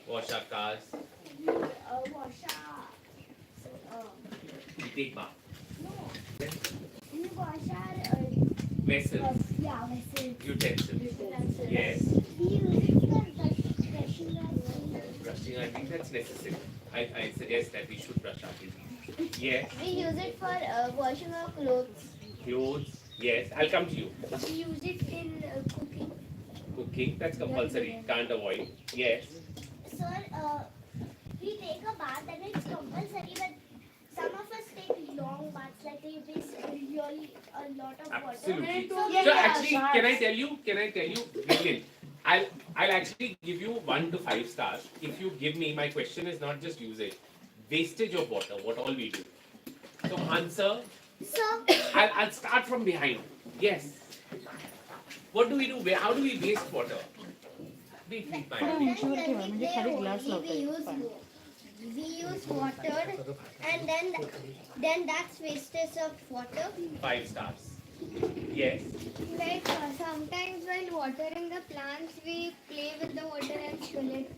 Wash our cars. Wash our. We take bath. No. We wash our. Vessels. Yeah, vessels. Utensils. Yes. We use it for brushing our teeth. Brushing our teeth, that's necessary. I suggest that we should brush our teeth. Yes. We use it for washing our clothes. Clothes. Yes. I'll come to you. We use it in cooking. Cooking, that's compulsory. Can't avoid. Yes. Sir, we take a bath and it's compulsory, but some of us take long baths, like they waste really a lot of water. Absolutely. So, So actually, can I tell you, Brilliant. I'll actually give you 1 to 5 stars if you give me, my question is not just usage, wastage of water, what all we do. So answer, so I'll start from behind. Yes. What do we do? How do we waste water? Wait, my sometimes when we play hockey, we use water, and then that's wastage of water. 5 stars. Yes. Like sometimes while watering the plants, we play with the water and spill it.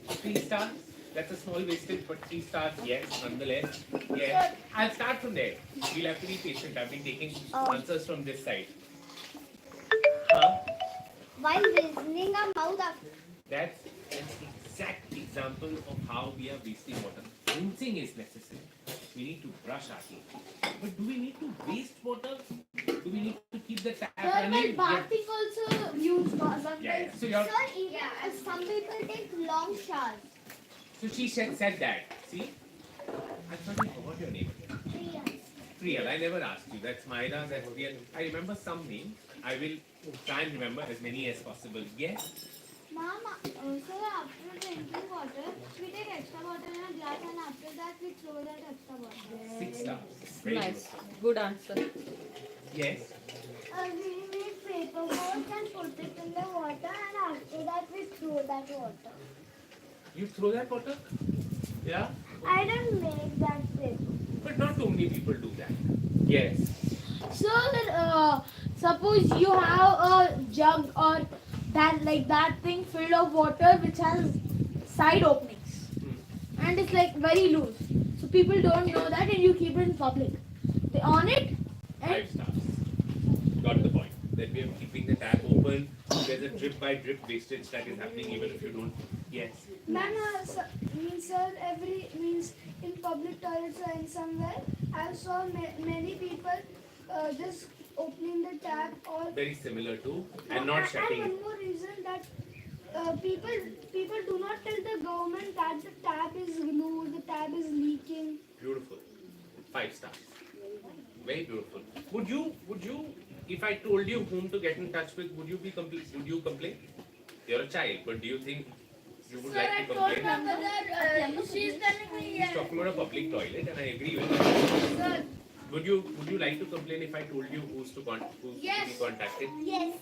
3 stars. That's a small wastage, but 3 stars, yes, nonetheless. Yes. I'll start from there. We'll have to be patient. I've been taking answers from this side. Huh? While rinsing our mouth after. That's an exact example of how we are wasting water. Rinsing is necessary. We need to brush our teeth. But do we need to waste water? Do we need to keep the tap running? Bathing also use sometimes. Yeah. So, you're, Some people take long showers. so she said that. See? I thought you forgot your name. Priyal, I never asked you. That's Maida, that's Priyal. I remember some names. I will try and remember as many as possible. Yes? Mama, so after drinking water, we take extra water in a glass and after that we throw that extra water. 6 stars. Very Nice. Good answer. good. Yes? We make paper boats and put it in the water and after that we throw that water. You throw that water? Yeah? I don't make that paper. But not too many people do that. Yes. So, suppose you have a jug or that thing filled of water which has side openings and it's like very loose. So people don't know that and you keep it in public. They on it and 5 stars. Got the point. That we are keeping the tap open. There's a drip by drip wastage that is happening even if you don't. Yes. Ma'am, means in public toilets or in somewhere, I saw many people just opening the tap or. Very similar to and not shutting. And one more reason that people do not tell the government that the tap is loose, the tap is leaking. Beautiful. 5 stars. Very beautiful. Would you, if I told you whom to get in touch with, would you complain? You're a child, but do you think you would like to complain? She's telling me He's talking about a public toilet, and I agree with that. Sir, Would you like to complain if I told you who's to be contacted? Yes.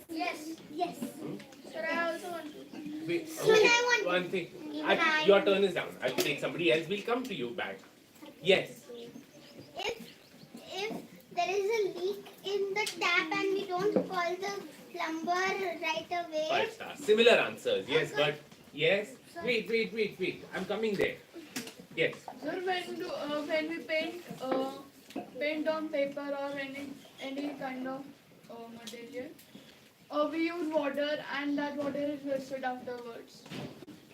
sir, I also want to. Wait, Soon I want one thing. Even I. Your turn is down. I'll take somebody else. We'll come to you back. Yes. If there is a leak in the tap and we don't call the plumber right away. 5 stars. Similar answers. Yes, but yes. Wait. I'm coming there. Yes. Sir, when we paint on paper or any kind of material, we use water and that water is wasted afterwards.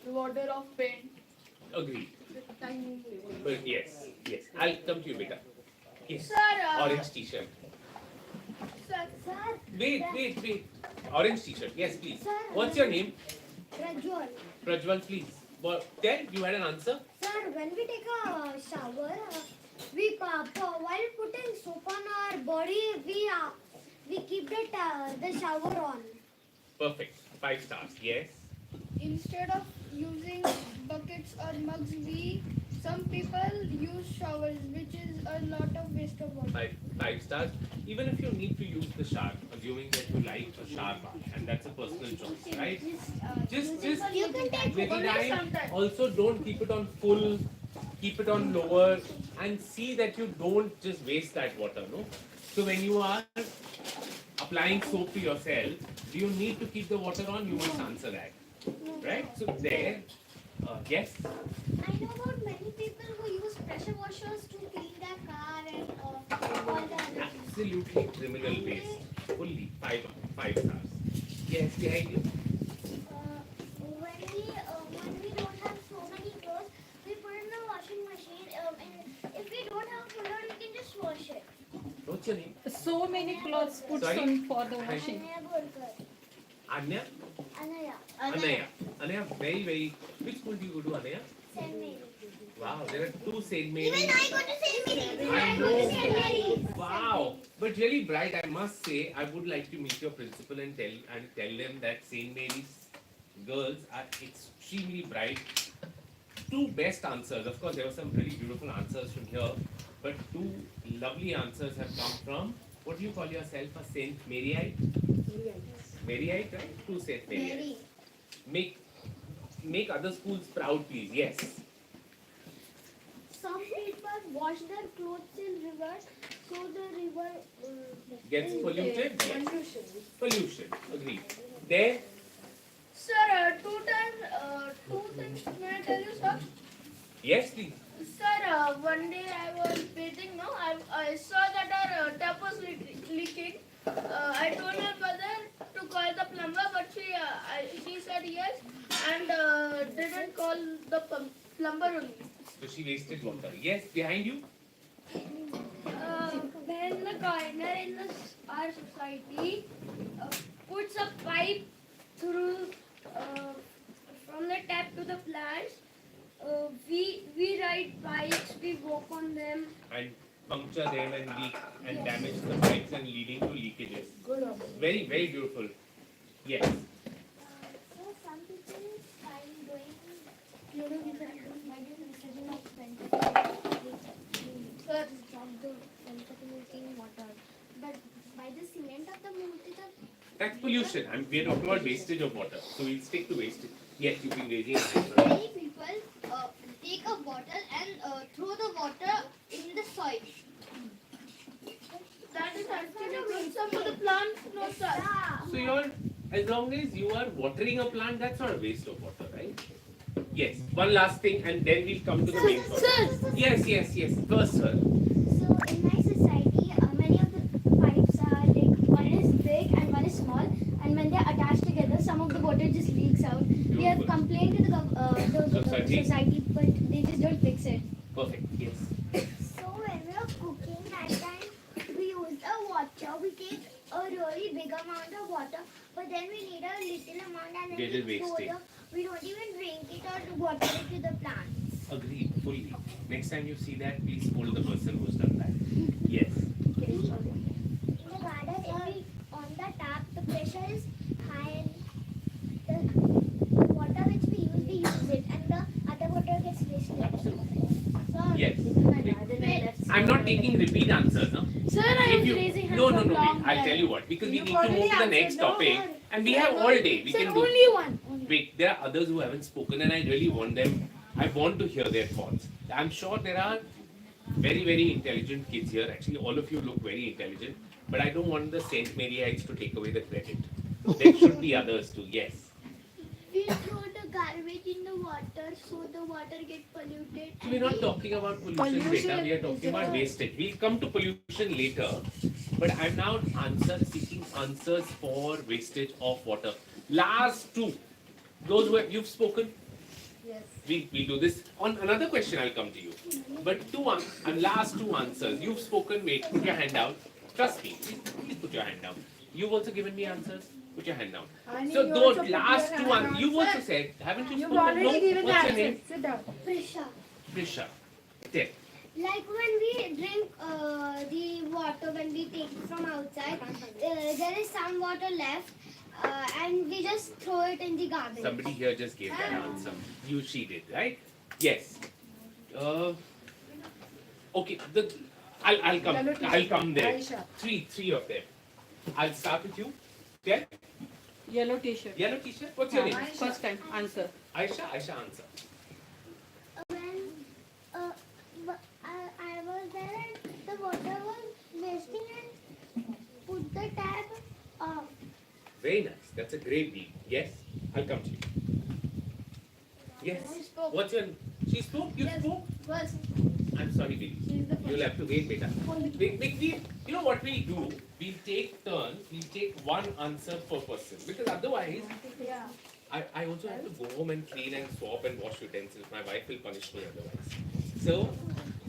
The water of paint. Agreed. But yes. I'll come to you, beta. Yes. Sir, Orange t-shirt. sir, Wait. Orange t-shirt. Yes, please. Sir. What's your name? Rajwal. Prajwal, please. Tell, you had an answer? Sir, when we take a shower, while putting soap on our body, we keep the shower on. Perfect. 5 stars. Yes. instead of using buckets or mugs, some people use showers, which is a lot of waste of water. 5 stars. Even if you need to use the shower, assuming that you like a shower bath, and that's a personal choice, right? Just You can take little only time. sometimes. Also, don't keep it on full. Keep it on lower, and see that you don't just waste that water. No. So when you are applying soap to yourself, do you need to keep the water on? You must answer that, right? So there. Yes. I know about many people who use pressure washers to clean their car and all the other things. Absolutely criminal waste. Fully five stars. Yes, behind you. When we don't have so many clothes, we put in the washing machine. And if we don't have full load, we can just wash it. What's your name? So many clothes put Sorry? on for the washing. Anaya Bolkar. Anya? Anaya. Anaya. Anaya, very. Which school do you go to, Anaya? Saint Mary. Wow, there are two Saint Even Mary's. I go to Saint Mary. I I go to know. Saint Mary. Wow, but really bright. I must say, I would like to meet your principal and tell them that Saint Mary's girls are extremely bright. Two best answers. Of course, there were some really beautiful answers from here, but two lovely answers have come from. What do you call yourself? A Saint Maryite? Maryite, right? Two Saint Maryites. Make other schools proud, please. Yes. Some people wash their clothes in rivers, so the river Gets polluted. Yes. Pollution. Agreed. There. Sir, two things may I tell you, sir? Yes, please. Sir, one day I was bathing, no? I saw that our tap was leaking. I told my mother to call the plumber, but she said yes and didn't call the plumber only. So she wasted water. Yes, behind you. when the gardener in our society puts a pipe through from the tap to the plants, we ride bikes, we walk on them. And puncture them and leak and damage the pipes and leading to leakages. Very beautiful. Yes. So some people find doing resurgence of Sir, contaminating water, but by the cement of the Murti, That's pollution. We are talking about wastage of water. So we'll stick to wastage. Yes, you've been raising your hand. many people take a bottle and throw the water in the soil. that is actually good, sir, for the plants, no sir. So as long as you are watering a plant, that's not a waste of water, right? Yes. One last thing and then we'll come to the main point. Yes. First, sir. So in my society, many of the pipes are like one is big and one is small, and when they are attached together, some of the water just leaks out. We have Beautiful. complained to the society, but they just don't fix it. Perfect. Yes. So when we are cooking that time, we use the water. We take a really big amount of water, but then we need a little amount and They then just waste it. we don't even drink it or water it to the plants. Agreed. Fully. Next time you see that, please scold the person who's done that. Yes. In the garden, if we on the tap, the pressure is high and the water which we use it, and the other water gets wasted. Absolutely. So, Yes. I'm not taking repeat answers, no? Sir, I If was you, raising hand no, from wait. long I'll time. tell you what. Because we You've need to already move to the next answered, no? topic, and we have all day. We Sir, can do. only one. Wait, there are others who haven't spoken, and I really want them. I want to hear their thoughts. I'm sure there are very intelligent kids here. Actually, all of you look very intelligent, but I don't want the Saint Maryites to take away the credit. There should be others too. Yes. we throw the garbage in the water, so the water gets polluted. So we're not talking about pollution, beta. We are talking about wastage. We'll come to pollution later, but I'm now seeking answers for wastage of water. Last two, those who you've spoken. Yes. We do this on another question. I'll come to you, but last two answers. You've spoken. Wait, put your hand down. Trust me. Please put your hand down. You've also given me answers. Put your hand down. So those last two answers. You've also said, haven't you You've spoken? already No. given the What's your answer. name? Sit down. Prisha. Prisha. Tell. Like when we drink the water when we take it from outside, there is some water left, and we just throw it in the garbage. Somebody here just gave that answer. She did, right? Yes. Okay. I'll come there. Aisha. Three of them. I'll start with you. Yeah. Yellow t-shirt. Yellow t-shirt. What's your name? First time. Answer. Aisha. Aisha, answer. When I was there and the water was wasting and put the tap off. Very nice. That's a great deed. Yes. I'll come to you. Yes. She spoke. What's your? She spoke. You Yes. spoke. First. I'm sorry, baby. She's the You'll have to wait, beta. You know what we'll do? We'll take turns. We'll take one answer per person because otherwise, Yeah. I also have to go home and clean and swap and wash utensils. My wife will punish me otherwise. So,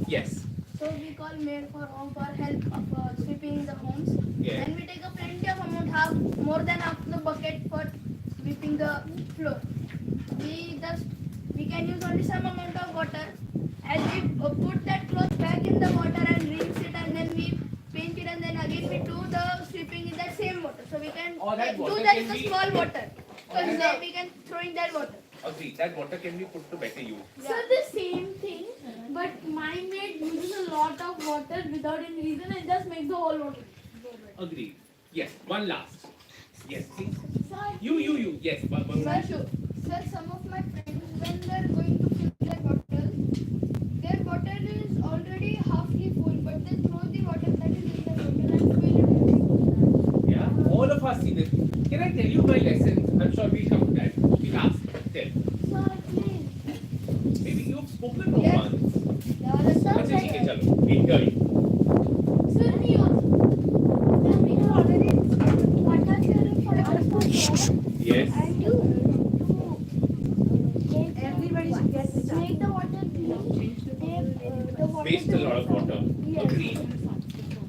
yes. So we call maid for home for help of sweeping the homes. Yeah. And we take a plenty of amount, more than half the bucket for sweeping the floor. We can use only some amount of water. As we put that cloth back in the water and rinse it, and then we paint it, and then again we do the sweeping in that same water. So we can Or that do water that can in the be- small water. Or So that- then we can throw in that water. Agree. That water can be put to better use. So the same thing, but my maid uses a lot of water without any reason and just makes the whole water. Agreed. Yes. One last. Yes, please. Sir, You. Yes. One more. Sir, some of my friends, when they're going to fill their bottle is already halfly full, but they throw the water that is in the bottle and fill it. Yeah. All of us see this. Can I tell you my lessons? I'm sure we'll come to that. We'll ask. Tell. Sir, please. Maybe you've spoken of Yes. once. Sir, अच्छा ठीक है चलो. We'll hear you. Sir, me also. we have already water sharing for us. Yes. And you everybody should get the make the water clean. The water Waste a lot of water. Yes. Agreed.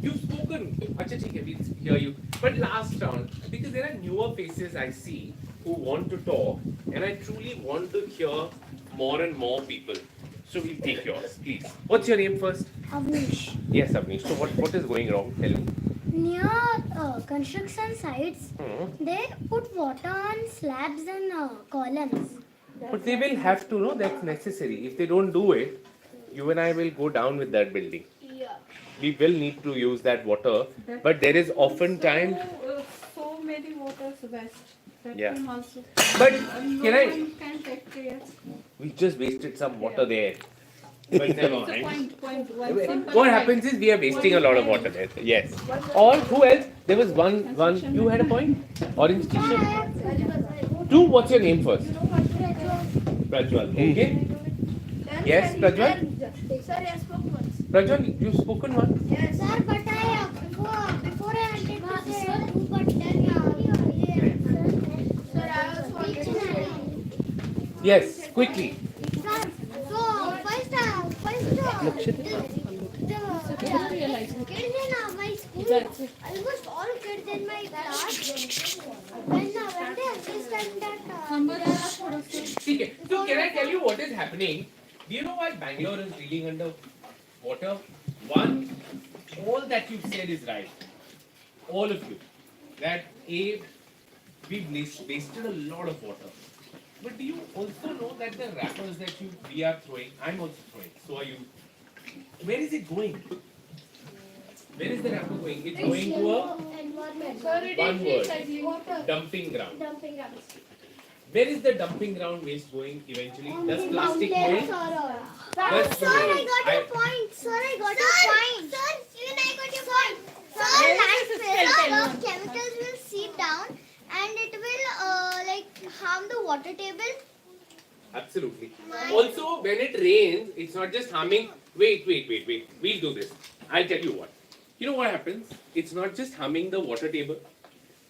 You've spoken. अच्छा ठीक है. We'll hear you. But last round, because there are newer faces I see who want to talk, and I truly want to hear more and more people. So we'll take yours, please. What's your name first? Avnish. Yes, Avnish. So what is going wrong? Tell me. Near construction sites, they put water on slabs and columns. But they will have to know that's necessary. If they don't do it, you and I will go down with that building. Yeah. We will need to use that water, but there is often time. So many waters waste. That Yeah. can also. But No can I? one can take care. We just wasted some water there. But never It's a mind. point. One simple What point. happens is we are wasting a lot of water there. Yes. Or who else? There was one. You had a point. Orange T-shirt. Two. What's your name first? Prajwal. Okay. Yes, Prajwal. Sir, I spoke once. Prajwal, you've spoken one. Yes. Sir, but before I wanted to say two, but then Sir, I also wanted to say. Yes. Quickly. sir, so first the kids in my school, almost all kids in my class, when they understand that ठीक है. So can I tell you what is happening? Do you know why Bangalore is reeling under water? One, all that you said is right. All of you. That we've wasted a lot of water. But do you also know that the wrappers that we are throwing, I'm also throwing. So are you. Where is it going? Where is the wrapper going? It's going to a Environment. Sir, it One is word. recycling. dumping ground. Dumping grounds. Where is the dumping ground waste going eventually? Does plastic going? That's Sir, I got your I- point. Sir, I got your point. Sir, even I got your point. Sir, landfill, the chemicals will seep down and it will harm the water table. Absolutely. Also, when it rains, it's not just harming. Wait. We'll do this. I'll tell you what. You know what happens? It's not just harming the water table.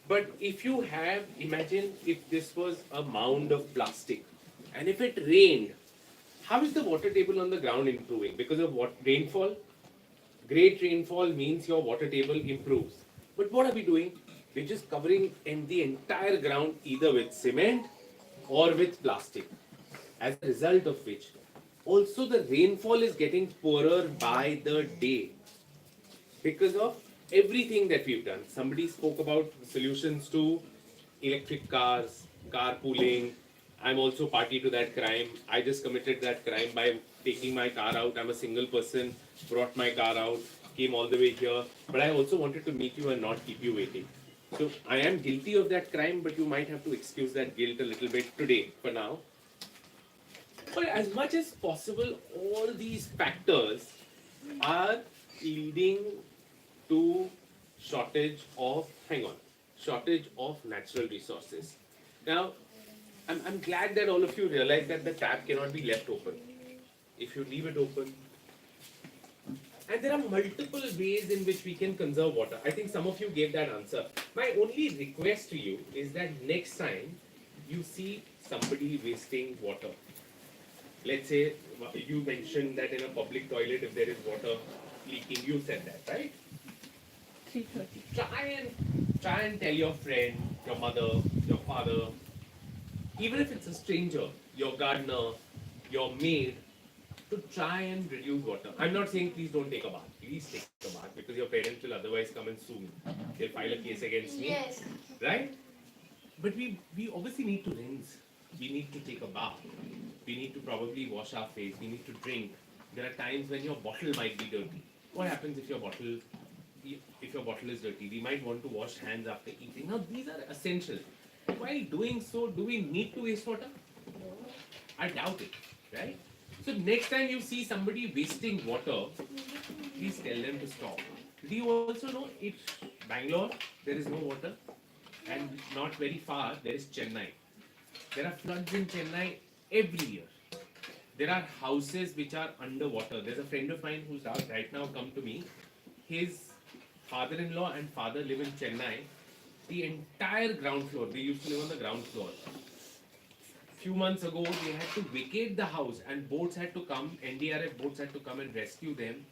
But if you have, imagine if this was a mound of plastic and if it rained, how is the water table on the ground improving? Because of what? Rainfall? Great rainfall means your water table improves. But what are we doing? We're just covering the entire ground either with cement or with plastic. As a result of which, also the rainfall is getting poorer by the day because of everything that we've done. Somebody spoke about solutions to electric cars, carpooling. I'm also party to that crime. I just committed that crime by taking my car out. I'm a single person, brought my car out, came all the way here. But I also wanted to meet you and not keep you waiting. So I am guilty of that crime, but you might have to excuse that guilt a little bit today for now. But as much as possible, all these factors are leading to shortage of natural resources. Now, I'm glad that all of you realize that the tap cannot be left open. If you leave it open, and there are multiple ways in which we can conserve water. I think some of you gave that answer. My only request to you is that next time you see somebody wasting water, let's say you mentioned that in a public toilet if there is water leaking, you said that, right? 3:30. Try and tell your friend, your mother, your father, even if it's a stranger, your gardener, your maid, to try and reduce water. I'm not saying please don't take a bath. Please take a bath because your parents will otherwise come and sue me. They'll file a case against me. Yes. Right? But we obviously need to rinse. We need to take a bath. We need to probably wash our face. We need to drink. There are times when your bottle might be dirty. What happens if your bottle is dirty? We might want to wash hands after eating. Now these are essential. While doing so, do we need to waste water? I doubt it, right? So next time you see somebody wasting water, please tell them to stop. Do you also know it's Bangalore, there is no water, and not very far there is Chennai. There are floods in Chennai every year. There are houses which are underwater. There's a friend of mine who's right now come to me. His father-in-law and father live in Chennai. The entire ground floor, they used to live on the ground floor. Few months ago, they had to vacate the house and boats had to come, NDRF boats had to come and rescue them.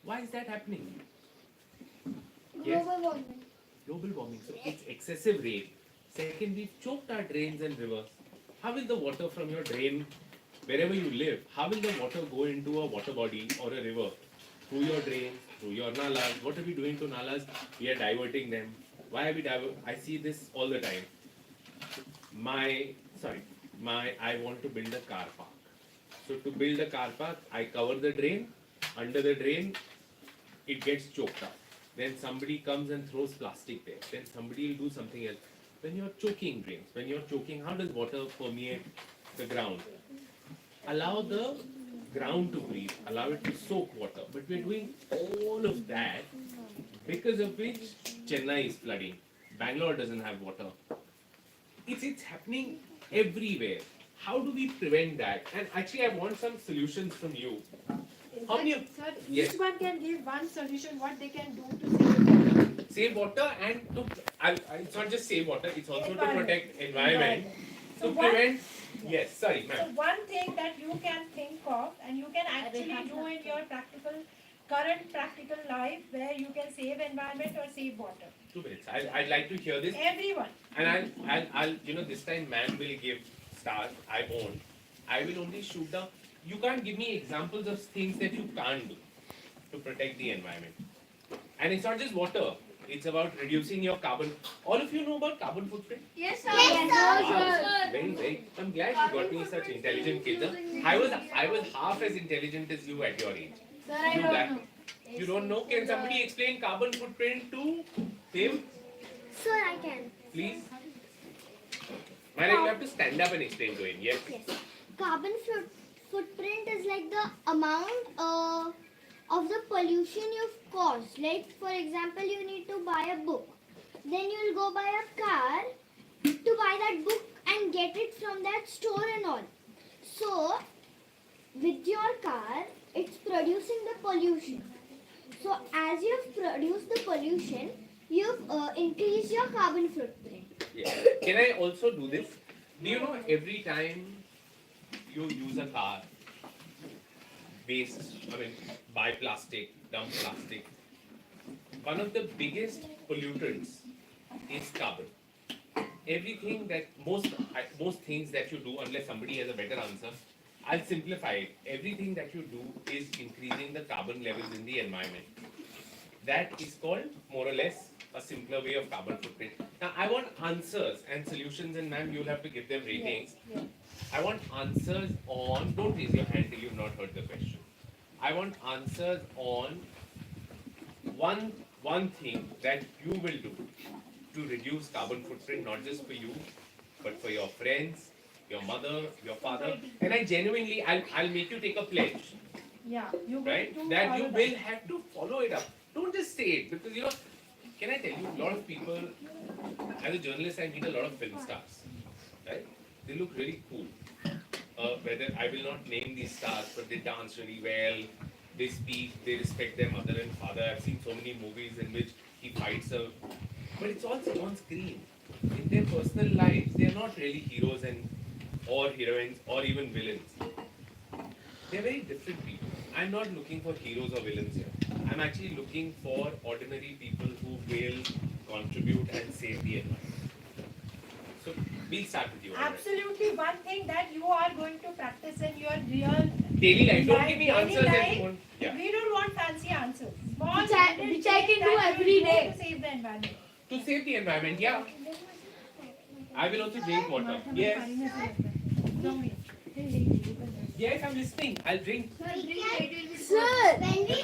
Why is that happening? Yes? Global warming. Global warming. So it's excessive rain. Second, we've choked our drains and rivers. How will the water from your drain, wherever you live, how will the water go into a water body or a river? Through your drains, through your nalas. What are we doing to nalas? We are diverting them. Why are we I see this all the time. I want to build a car park. So to build a car park, I cover the drain. Under the drain, it gets choked up. Then somebody comes and throws plastic there. Then somebody will do something else. When you're choking drains, how does water permeate the ground? Allow the ground to breathe. Allow it to soak water. But we're doing all of that because of which Chennai is flooding. Bangalore doesn't have water. It's happening everywhere. How do we prevent that? And actually, I want some solutions from you. How many? Sir, Yes. each one can give one solution what they can do to save water. Save water and it's not just save water, it's also to Environment. protect environment. So To what- prevent, yes, sorry, So ma'am. one thing that you can think of and you can actually do in your current practical life where you can save environment or save water. 2 minutes. I'd like to hear this. Everyone. And I'll this time ma'am will give stars, I won't. I will only shoot down. You can't give me examples of things that you can't do to protect the environment. And it's not just water, it's about reducing your carbon. All of you know about carbon footprint? Yes, sir. Wow, very. I'm glad you got me such intelligent kids. Huh? I was half as intelligent as you at your age. Sir, I You don't black. know. You don't know? Can somebody explain carbon footprint to him, Sir, I can. please? Mara, you have to stand up and explain to him. Yes. Yes. Carbon footprint is like the amount of the pollution you've caused. Like, for example, you need to buy a book. Then you'll go buy a car to buy that book and get it from that store and all. So, with your car, it's producing the pollution. So, as you've produced the pollution, you've increased your carbon footprint. Yeah. Can I also do this? Do you know every time you use a car, buy plastic, dump plastic, one of the biggest pollutants is carbon. Everything that most things that you do, unless somebody has a better answer, I'll simplify it. Everything that you do is increasing the carbon levels in the environment. That is called more or less a simpler way of carbon footprint. Now I want answers and solutions, and ma'am, you'll have to give them ratings. Yes. I want answers on, don't raise your hand till you've not heard the question. I want answers on one thing that you will do to reduce carbon footprint, not just for you, but for your friends, your mother, your father. And I genuinely, I'll make you take a pledge, Yeah, you right? will do That you all will have to follow it up. Don't just say it, because can I tell you, a lot of people, as a journalist, I meet a lot of film stars, right? they look really cool. Whether I will not name these stars, but they dance really well. They speak, they respect their mother and father. I've seen so many movies in which he fights a, but it's all on screen. In their personal lives, they are not really heroes and or heroines or even villains. They're very different people. I'm not looking for heroes or villains here. I'm actually looking for ordinary people who will contribute and save the environment. So we'll start with you. Alright? Absolutely, one thing that you are going to practice in your real Daily life. Don't give me daily answers that life, you want. Yeah. we don't want fancy answers. Small Which I- little which I things can do that every you will day. to save the environment. To save the environment, yeah. I will also drink water. Yes. Yes, I'm listening. I'll drink. Sir, When we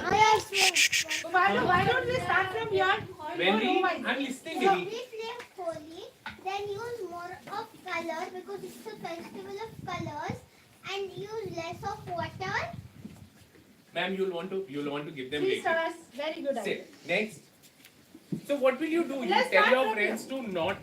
Why don't we start from here? When we, No, I'm listening, So baby. we play Holi, then use more of color because it's a festival of colors, and use less of water. Ma'am, you'll want to give them 3 later. stars. Very good idea. Sit. Next. So what will you do? You Let's tell start your from friends to not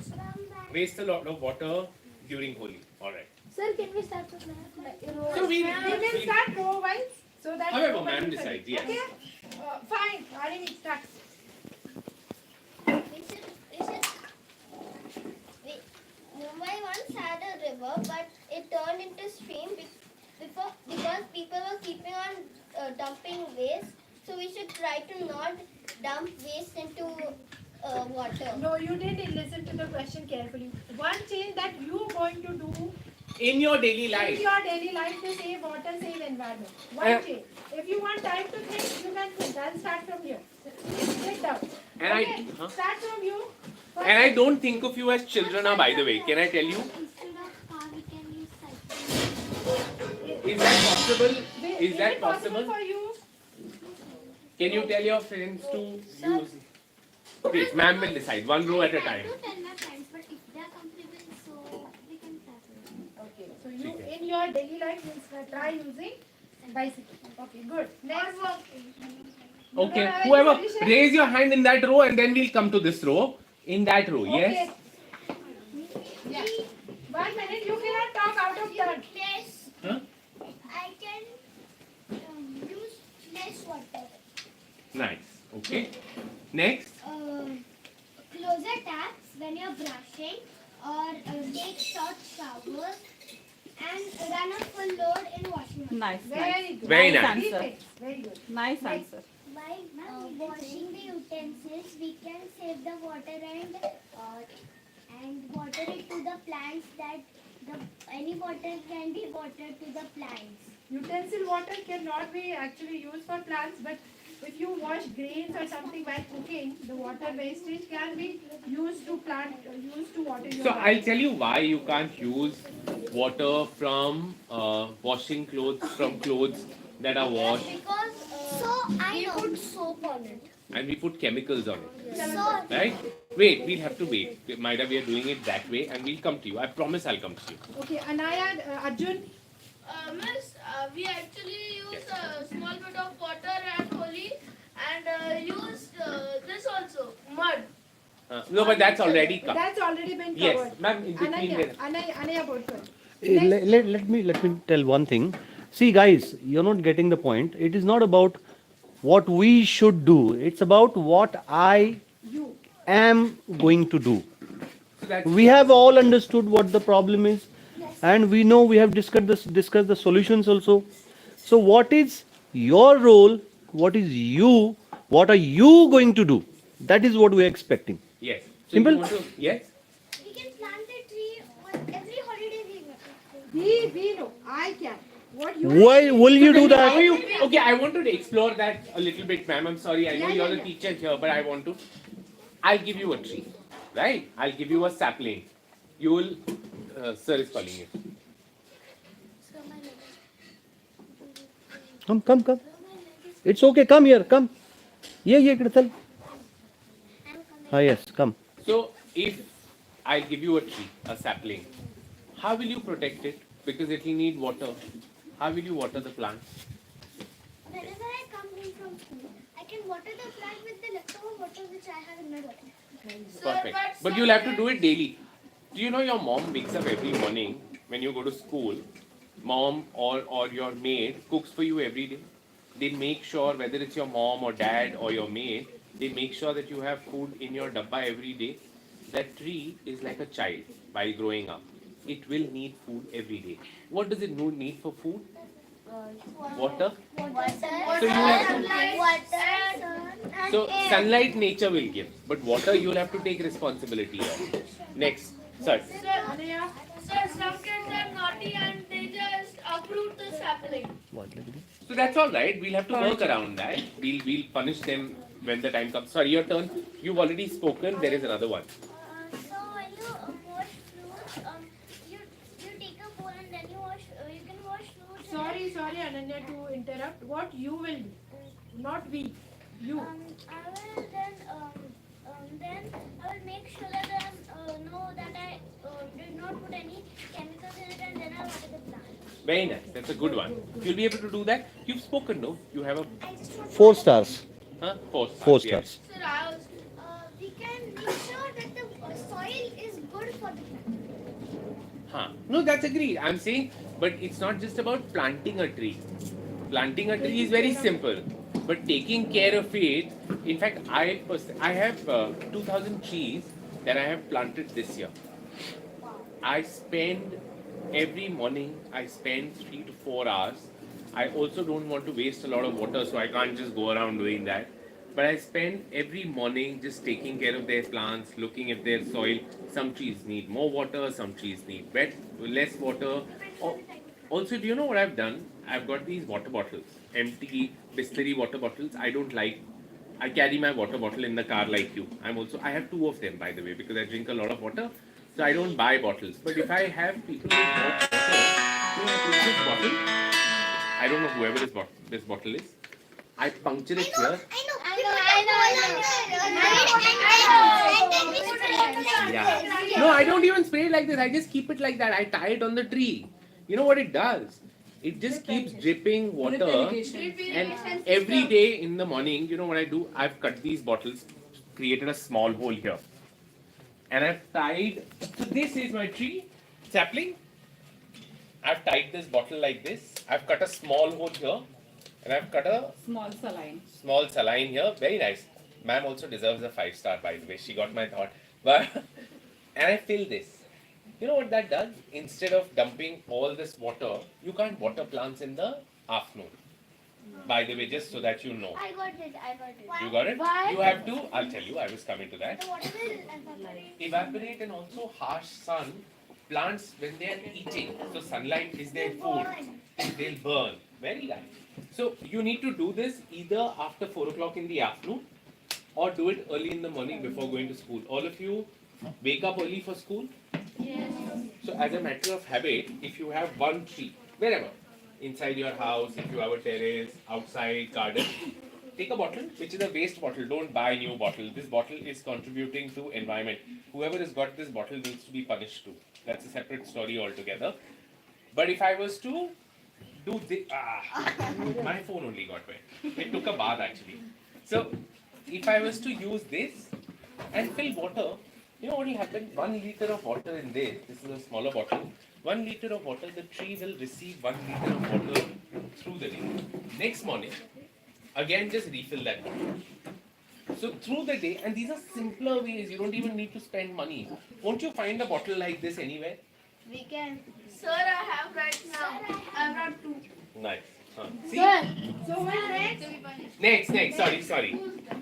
waste a lot of water during Holi. Alright. sir, can we start from there? Like, you know, So We will start row-wise so that. However, nobody ma'am will decides, forget. yes. Okay? Fine. Arini, start. Mumbai once had a river, but it turned into stream because people were keeping on dumping waste. So we should try to not dump waste into water. No, you didn't listen to the question carefully. One change that you going to do In your daily in life. your daily life to save water, save environment. One change. If you want time to think, you can think. I'll start from here. Sit down. And Okay, start from you. And I don't think of you as children, by the way. Can I tell you? Instead of car, we can use cycle. Is that possible? Is it that possible possible? for you? Can you tell your friends to use? Wait, ma'am will decide. One row at a time. I do tell my friends, but if they are comfortable, so we can tackle. Okay, so you in your daily life will try using bicycle. Okay, good. Next. You don't Okay, have any whoever, solution? raise your hand in that row and then we'll come to this row. In that row, yes? Okay. Yeah. 1 minute, you cannot talk out of turn. Less. Huh? I can use less water. Nice. Okay. Next. Closer taps when you're brushing, or take short showers, and run a full load in washing machine. Nice, nice. Very good. Very Nice nice. answer. Very good. Nice Next. answer. By washing the utensils, we can save the water and water it to the plants. Any water can be watered to the plants. Utensil water cannot be actually used for plants, but if you wash grains or something while cooking, the water wastage can be used to water your So I'll plants. tell you why you can't use water from washing clothes from clothes that are washed Because I put soap on it. and we put chemicals on it. So Right? Wait, we'll have to wait. Maida, we are doing it that way and we'll come to you. I promise I'll come to you. Okay, Anaya, Arjun, Miss, we actually use a small bit of water at Holi and use this also, mud. No, but that's already come. that's already been covered. Yes, ma'am, in between Ananya, there. Anaya Bodkar. Let me tell one thing. See, guys, you're not getting the point. It is not about what we should do. It's about what I You. am going to do. So that's We have all understood what the problem is, and we know we have discussed the solutions also. So, what is your role? What are you going to do? That is what we are expecting. yes. So Simple. You want to, yes? we can plant a tree on every holiday we We know. I can. What you Why will you do How that? you, okay, I want to explore that a little bit, ma'am. I'm sorry, I know Yeah, you're yeah, the teacher here, but I want to. I'll give you a tree, right? I'll give you a sapling. You will, sir is calling you. Come. It's okay. Come here. Come. Yeah, इकडे चल. Yes, come. So, if I give you a tree, a sapling, how will you protect it? Because it will need water. How will you water the plant? Whenever I come home from school, I can water the plant with the leftover water which I have in my bottle. Perfect. But you'll have to do it daily. Do you know your mom wakes up every morning when you go to school, mom or your maid cooks for you every day. They make sure, whether it's your mom or dad or your maid, they make sure that you have food in your dabba every day. That tree is like a child while growing up. It will need food every day. What does it need for food? Water. So you have to, so sunlight nature will give, but water you will have to take responsibility of. Next, sir. Anaya, Sir, some kids are naughty and they just uproot the sapling. So that's all right. We'll have to work around that. We'll punish them when the time comes. Sorry, your turn. You've already spoken. There is another one. So when you wash fruits, you take a bowl and then you can wash fruits. sorry Ananya to interrupt. What you will do, not we, you. I will then I will make sure that I know that I did not put any chemicals in it, and then I water the plant. Very nice. That's a good one. You'll be able to do that. You've spoken, no? You have a 4 stars. huh? 4 stars. 4 yes. stars. Sir, I was We can make sure that the soil is good for the plant. Huh. No, that's agreed. I'm saying, but it's not just about planting a tree. Planting a tree is very simple, but taking care of it. In fact, I have 2,000 trees that I have planted this year. I spend every morning. I spend 3 to 4 hours. I also don't want to waste a lot of water, so I can't just go around doing that. But I spend every morning just taking care of their plants, looking at their soil. Some trees need more water, some trees need less water. Also, do you know what I've done? I've got these water bottles, empty Bisleri water bottles. I carry my water bottle in the car like you. I have 2 of them, by the way, because I drink a lot of water. So I don't buy bottles. But if I have people who want water, I take this bottle. I don't know whoever this bottle is. I puncture it here. Yeah. No, I don't even spray it like this. I just keep it like that. I tie it on the tree. You know what it does? It just keeps dripping water. And every day in the morning, you know what I do? I've cut these bottles, created a small hole here. And I've tied, so this is my tree, sapling. I've tied this bottle like this. I've cut a small hole here. And I've cut a Small saline. small saline here. Very nice. Ma'am also deserves a 5-star, by the way. She got my thought. But and I fill this. You know what that does? Instead of dumping all this water, you can't water plants in the afternoon. By the way, just so that you know. I got it. You got it? Why? You have to, I'll tell you, I was coming to that. The water will evaporate. Evaporate and also harsh sun. Plants, when they are eating, so sunlight is their food, they'll burn. Very nice. So you need to do this either after 4 o'clock in the afternoon or do it early in the morning before going to school. All of you wake up early for school? yes. So as a matter of habit, if you have one tree, wherever, inside your house, if you have a terrace, outside, garden, take a bottle, which is a waste bottle. Don't buy new bottle. This bottle is contributing to environment. Whoever has got this bottle needs to be punished too. That's a separate story altogether. But if I was to do this, my phone only got wet. It took a bath actually. So if I was to use this and fill water, you know what will happen? 1 liter of water in this is a smaller bottle. 1 liter of water, the tree will receive 1 liter of water through the day. Next morning, again just refill that bottle. So through the day, and these are simpler ways, you don't even need to spend money. Won't you find a bottle like this anywhere? We can. Sir, I have right now. I brought 2. Nice. See? So what next? Next, sorry.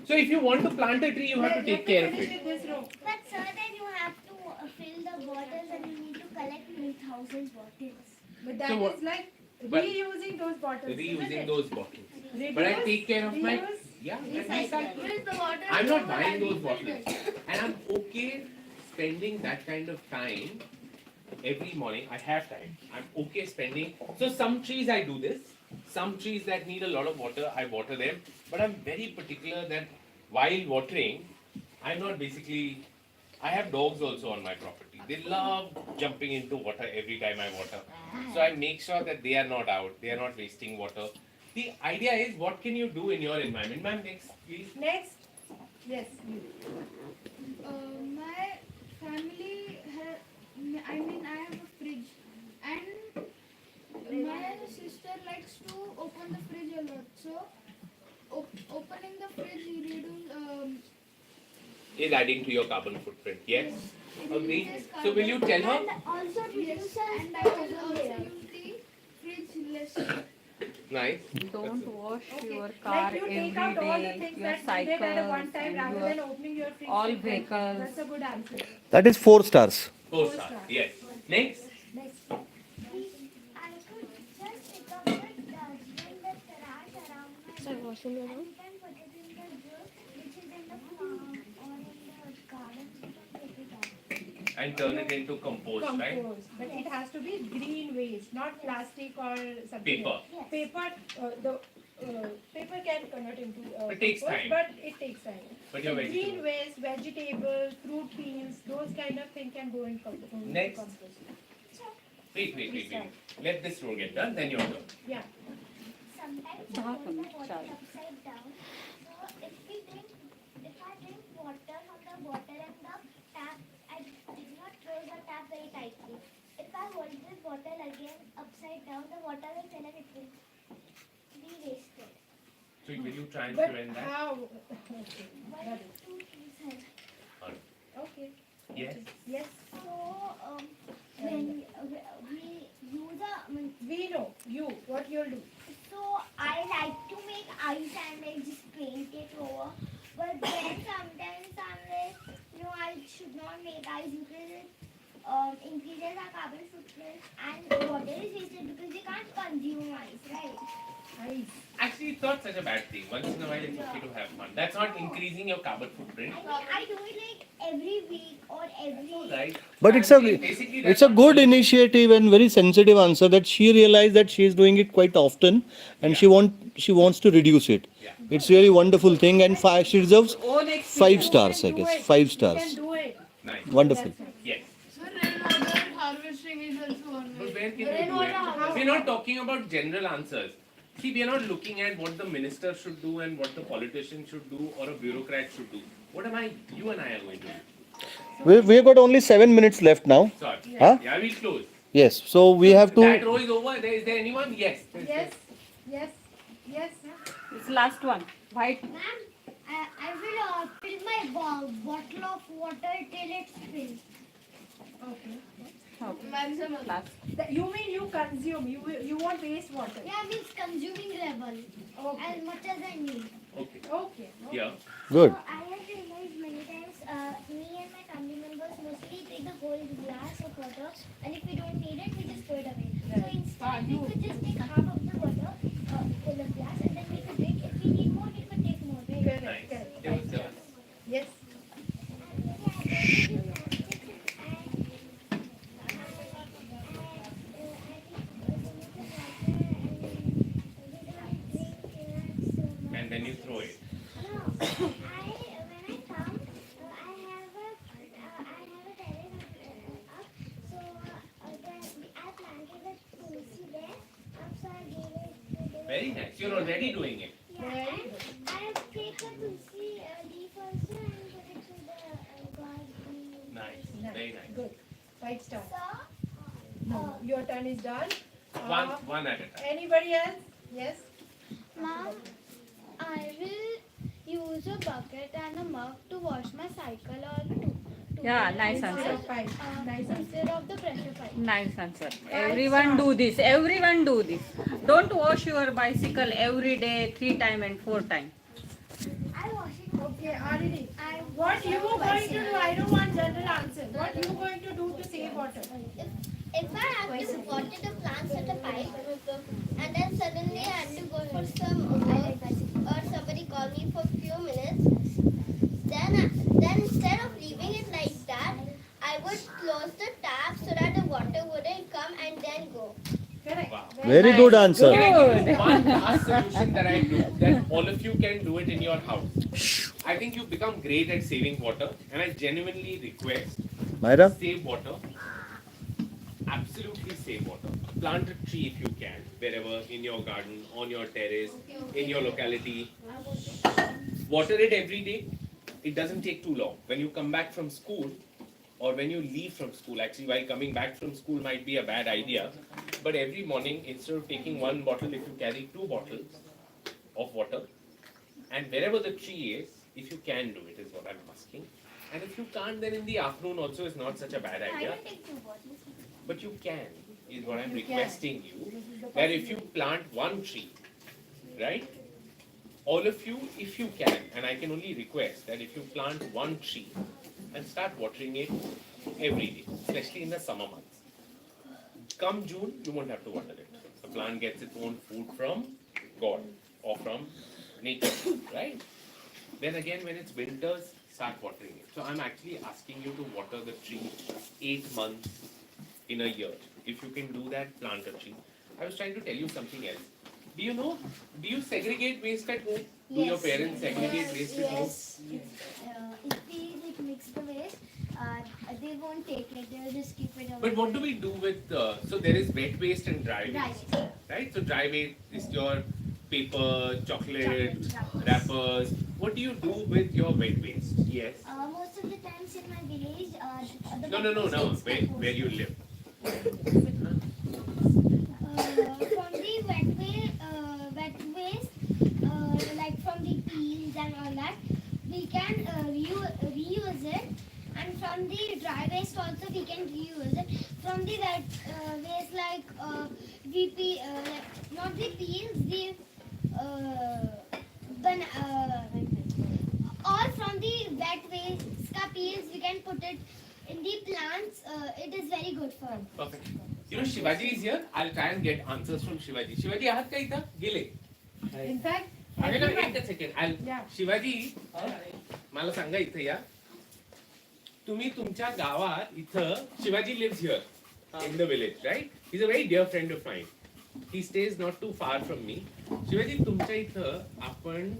So if you want to plant a tree, you have to take care of Finish it. with this row. But sir, then you have to fill the bottles and you need to collect 2,000 bottles. But that So what- is like but- reusing those bottles. isn't Reusing it? those bottles. Reduce, But I take care of my, reuse, yeah, recycle. Where's the water? I'm not buying those bottles. And I'm okay spending that kind of time every morning. I have time. I'm okay spending. So some trees I do this. Some trees that need a lot of water, I water them. But I'm very particular that while watering, I'm not basically, I have dogs also on my property. They love jumping into water every time I water. So I make sure that they are not out. They are not wasting water. The idea is, what can you do in your environment? Ma'am, next, please. Next. Yes. You. My family, I have a fridge And my sister likes to open the fridge a lot. So opening the fridge Is adding to your carbon footprint. Yes. Agreed. reduces So will you tell her? And also it reduces and I the will ozone also layer. use the fridge less. Nice. Don't wash Okay. your car Like you every take out all the day, things your that you did at a one cycles time and rather your than opening your fridge. all frequently. vehicles. That's a good answer. That is 4 stars. 4-star. Yes. Next. I could just pick up the dustbin, the trash around my house, and we can put it in the jug, which is in the farm or in the garden. We can take it out. And turn it into compost, right? Compost. But it has to be green waste, not plastic or something. Paper. else. Paper, paper can convert into It takes compost, time. but it takes time. But So your green vegetable. waste, vegetables, fruit peels, those kind of thing can go in compost. Next. Wait. Let this row get done, then your turn. Yeah. Sometimes I put the water upside down. So if I drink water from the water and the tap, I did not close the tap very tightly. If I hold this bottle again upside down, the water will fill and it will be wasted. So will you try and But prevent that? how? Okay. Why Got it. two things are Okay. Yes. Yes. so when we use We know you what you'll do. so I like to make ice and like just paint it over. But then sometimes I'm like, no, I should not make ice because it increases our carbon footprint and water is wasted because we can't consume ice, right? Ice. Actually, it's not such a bad thing. Once in a while, it's okay to have fun. That's not increasing your carbon footprint. I mean, I do it like every week or every. Right? But I'm it's a saying basically it's that's a good what- initiative and very sensitive answer that she realized that she is doing it quite often and she wants to reduce it. Yeah. It's really wonderful thing and she deserves Own 5 experience. stars, I guess. 5 You stars. can do it. Nice. Wonderful. Yes. So rainwater harvesting is also one But way. where can you do it? We're not talking about general answers. See, we are not looking at what the minister should do and what the politician should do or a bureaucrat should do. What am I, you and I are going to do? We've got only 7 minutes left now. Sorry. Huh? Yeah, we'll close. Yes. So we have That to. row is over. Is there anyone? Yes. Yes. Yes. Yes. It's last one. White. Ma'am, I will fill my bottle of water till it fills. Okay. Okay. Maximum. Last. You mean you consume? You want waste water? Yeah, means consuming level Okay. as much as I need. Okay. Okay. Yeah. Good. So I have realized many times, me and my family members mostly take the whole glass of water, and if we don't need it, we just throw it away. So instead, we could just take half of the water, fill the glass, and then we could drink. If we need more, we could take more. Right? Correct. Nice. Correct. There was Yes. and then you throw it. When I come, I have a terrace up, so then I planted a tulsi there, so I gave it to the. Very nice. You're already doing it. Yeah, and I take a tulsi leaf also and put it to the garden. Nice. Very nice. Good. 5 stars. So, No, your turn is done. One at a time. Anybody else? Yes. Mom, I will use a bucket and a mug to wash my cycle or to Yeah, nice Instead answer. of 5. Nice answer. instead of the pressure pipe. Nice answer. Everyone do this. Everyone do this. Don't wash your bicycle every day, 3 times and 4 times. I wash it. Okay, Arini. What you going to do? I don't want general answer. What you going to do to save water? If I have to water the plants at a pipe, and then suddenly I have to go for some work, or somebody call me for few minutes, then instead of leaving it like that, I would close the tap so that the water wouldn't come and then go. Correct. Wow. Very good answer. Can I give you one last solution that I do that all of you can do it in your house? I think you've become great at saving water, and I genuinely request Myra? save water. Absolutely save water. Plant a tree if you can, wherever, in your garden, on your terrace, in your locality. Water it every day. It doesn't take too long. When you come back from school, or when you leave from school. Actually, while coming back from school might be a bad idea, but every morning, instead of taking one bottle, if you carry 2 bottles of water, and wherever the tree is, if you can do it, is what I'm asking. And if you can't, then in the afternoon also is not such a bad I idea. will take 2 bottles. But you can, is what I'm requesting you. That if you plant one tree, right? All of you, if you can, and I can only request that if you plant one tree and start watering it every day, especially in the summer months. Come June, you won't have to water it. The plant gets its own food from God or from nature, right? Then again, when it's winters, start watering it. So I'm actually asking you to water the tree 8 months in a year. If you can do that, plant a tree. I was trying to tell you something else. Do you know, do you segregate waste at home? Do your parents segregate waste at home? Yes. If we like mix the waste, they won't take it. They'll just keep it away. But what do we do with, so there is wet waste and dry Dry waste, waste. right? So dry waste is your paper, chocolate, Chocolate, wrappers. What do you do with your wet waste? Yes. Most of the times in my village, the No. waste Where gets you live? from the wet waste, like from the peels and all that, we can reuse it. And from the dry waste also we can reuse it. From the wet waste, like not the peels, the or from the wet waste peels, we can put it in the plants. It is very good for. Perfect. You know, Shivaji is here. I'll try and get answers from Shivaji. Shivaji, आहात का इथं? गेले. In fact, अरे ना, everyone- एक second. I'll. Yeah. Shivaji, मला सांगा इथं या. तुम्ही तुमच्या गावात इथं Shivaji lives here in the village, right? He's a very dear friend of mine. He stays not too far from me. Shivaji, तुमच्या इथं आपण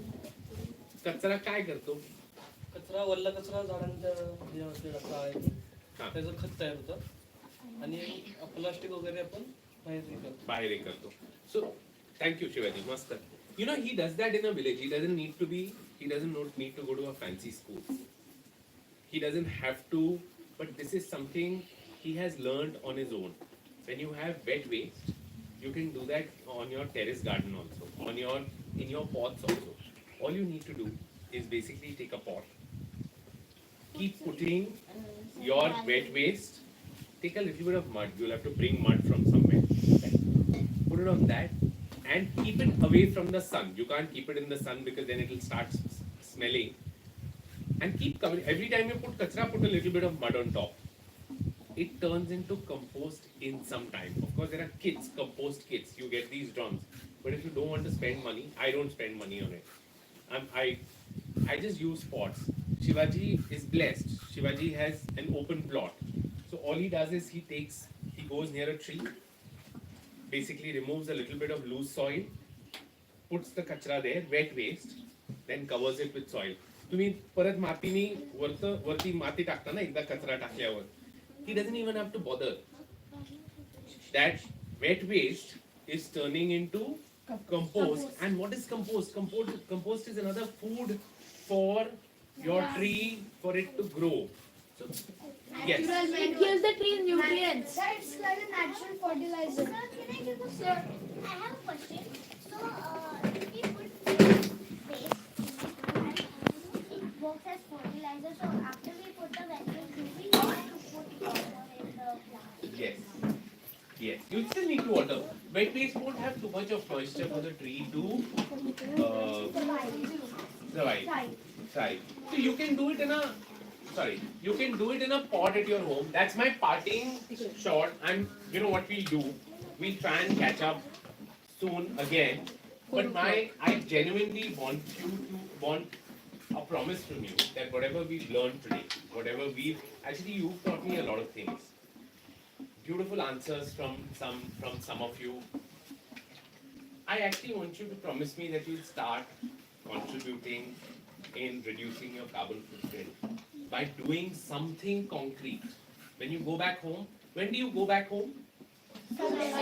कचरा काय करतो? कचरा वल्ला कचरा झाडांच्या जे असलेला आहे हा. त्याचं खत तयार होतं आणि प्लास्टिक वगैरे आपण बाहेर हे करतो. बाहेर हे करतो. So, thank you, Shivaji. मस्त. You know, he does that in a village. He doesn't need to go to a fancy school. He doesn't have to, but this is something he has learned on his own. When you have wet waste, you can do that on your terrace garden also, in your pots also. All you need to do is basically take a pot, keep putting your wet waste, take a little bit of mud. You'll have to bring mud from somewhere. Okay? Put it on that and keep it away from the sun. You can't keep it in the sun because then it will start smelling. And keep covering. Every time you put kachra, put a little bit of mud on top. It turns into compost in some time. Of course, there are kits, compost kits. You get these drums. But if you don't want to spend money, I don't spend money on it. I just use pots. Shivaji is blessed. Shivaji has an open plot. So all he does is he goes near a tree, basically removes a little bit of loose soil, puts the kachra there, wet waste, then covers it with soil. तुम्ही परत मातीनी वरती माती टाकता ना एकदा कचरा टाकल्यावर. He doesn't even have to bother. That wet waste is turning into compost. And what is compost? Compost is another food for your tree, for it to grow. So, yes. It gives the trees nutrients. It's like a natural fertilizer. Sir, can I give a sir? I have a question. So, if we put waste, it works as fertilizer. So, after we put the wet waste, do we have to put water in the plant? Yes. Yes. You still need to water. Wet waste won't have too much of moisture for the tree to survive. Thrive. So you can do it in a pot at your home. That's my parting shot. And you know what we'll do? We'll try and catch up soon again. But I genuinely want a promise from you that whatever we've learned today, you've taught me a lot of things. Beautiful answers from some of you. I actually want you to promise me that you'll start contributing in reducing your carbon footprint by doing something concrete. When you go back home, when do you go back home? Day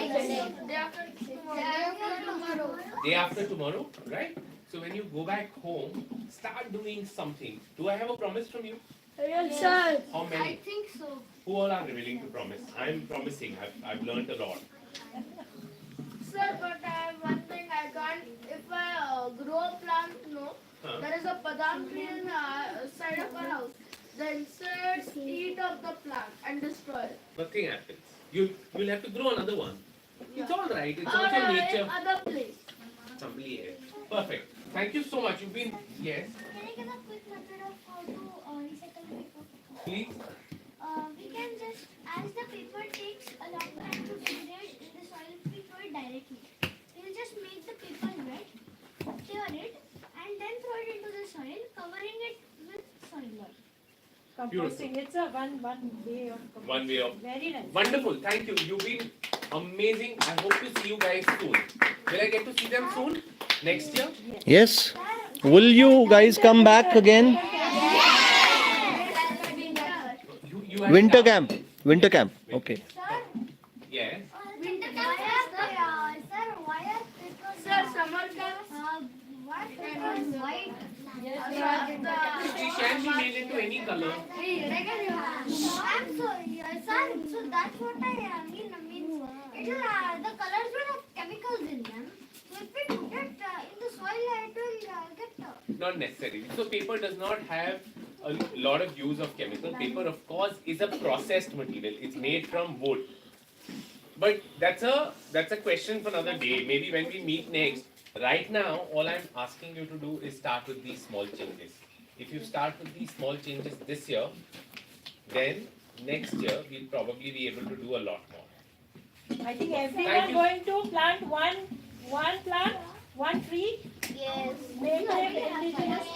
after tomorrow, right? So when you go back home, start doing something. Do I have a promise from you? Yes, sir. How I many? think so. Who all are willing to promise? I'm promising. I've learned a lot. Sir, but I have one thing I can't. If I grow a plant, no, Huh? there is a badam tree in the side of our house. The insects eat up the plant and destroy it. Nothing happens. You'll have to grow another one. It's all right. It's Or also nature. in other place. Assembly area. Perfect. Thank you so much. You've been yes. Can I get a quick method of how to recycle paper? Please. We can just, as the paper takes a long time to degrade in the soil, if we throw it directly, we'll just make the paper wet, cure it, and then throw it into the soil, covering it with soil. Composting. It's a one way of composting. One way of. Very nice. Wonderful. Thank you. You've been amazing. I hope to see you guys soon. Will I get to see them soon? Next year? Yes. Will you guys come back again? You have Winter done- camp. Winter camp. Okay. Yes. Winter camp, sir, why are papers? Sir, summer camp. Why papers white? She made it to any color. I'm sorry, sir. So that's what I mean. It'll the colors will have chemicals in them. So if we put it in the soil, it will get. Not necessarily. So paper does not have a lot of use of chemical. Paper, of course, is a processed material. It's made from wood. But that's a question for another day. Maybe when we meet next. Right now, all I'm asking you to do is start with these small changes. If you start with these small changes this year, then next year we'll probably be able to do a lot more. I think Thank everyone you. going to plant one plant, one tree. Yes. Make it indigenous.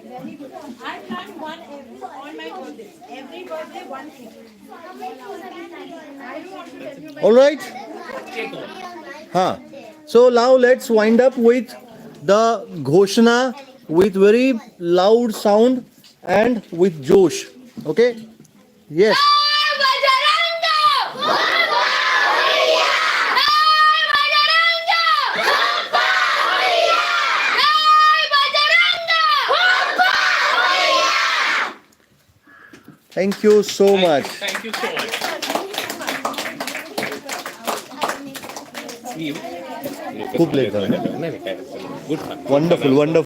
Very good. I plant one on my birthday. Every birthday, one tree. I don't want to tell you my All right. Take on. Huh. So now let's wind up with the Ghoshana with very loud sound and with Josh. Okay? Yes. Thank you so much. Thank you so much. खूप late झालं. Good fun. Wonderful, wonderful.